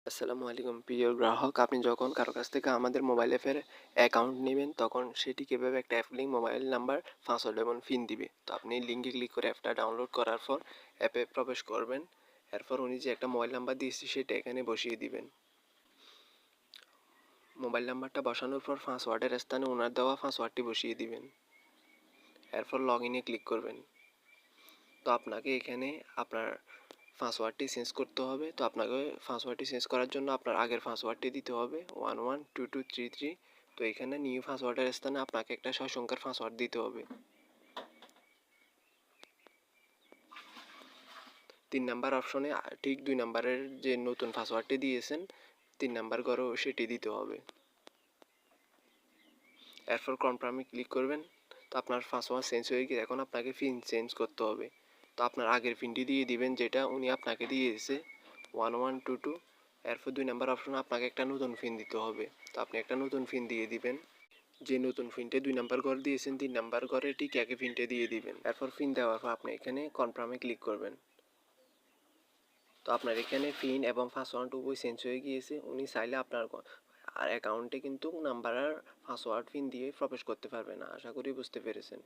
আসসালামু আলাইকুম প্রিয় গ্রাহক, আপনি যখন কারো কাছ থেকে আমাদের মোবাইল অ্যাপের অ্যাকাউন্ট নেবেন তখন সেটি কীভাবে একটা app link, mobile number, password এবং পিন দিবে। তো আপনি লিঙ্কে ক্লিক করে অ্যাপটা ডাউনলোড করার পর অ্যাপে প্রবেশ করবেন। এরপর উনি যে একটা মোবাইল নাম্বার দিয়েছে সেটা এখানে বসিয়ে দিবেন। মোবাইল নাম্বারটা বসানোর পর পাসওয়ার্ডের স্থানে ওনার দেওয়া পাসওয়ার্ডটি বসিয়ে দিবেন। এরপর লগ ইনে ক্লিক করবেন। তো আপনাকে এখানে আপনার পাসওয়ার্ডটি চেঞ্জ করতে হবে। তো আপনাকে পাসওয়ার্ডটি চেঞ্জ করার জন্য আপনার আগের পাসওয়ার্ডটি দিতে হবে 112233। তো এখানে নিউ পাসওয়ার্ডের স্থানে আপনাকে একটা 6 সংখ্যার পাসওয়ার্ড দিতে হবে। 3 নাম্বার অপশনে ঠিক 2 নাম্বারের যে নতুন পাসওয়ার্ডটি দিয়েছেন 3 নাম্বার ঘরেও সেটি দিতে হবে। এরপর কনফার্মে ক্লিক করবেন। তো আপনার পাসওয়ার্ড চেঞ্জ হয়ে গিয়ে এখন আপনাকে পিন চেঞ্জ করতে হবে। তো আপনার আগের পিনটি দিয়ে দিবেন যেটা উনি আপনাকে দিয়েছে 1122। এরপর 2 নাম্বার অপশনে আপনাকে একটা নতুন পিন দিতে হবে। তো আপনি একটা নতুন পিন দিয়ে দিবেন। যে নতুন পিনটে 2 নাম্বার ঘর দিয়েছেন 3 নাম্বার ঘরে ঠিক একই পিনটে দিয়ে দিবেন। এরপর পিন দেওয়ার পর আপনি এখানে কনফার্মে ক্লিক করবেন। তো আপনার এখানে পিন এবং পাসওয়ার্ড উভয় চেঞ্জ হয়ে গিয়েছে। উনি চাইলে আপনার আর অ্যাকাউন্টে কিন্তু নাম্বার আর পাসওয়ার্ড পিন দিয়ে প্রবেশ করতে পারবে না। আশা করি বুঝতে পেরেছেন।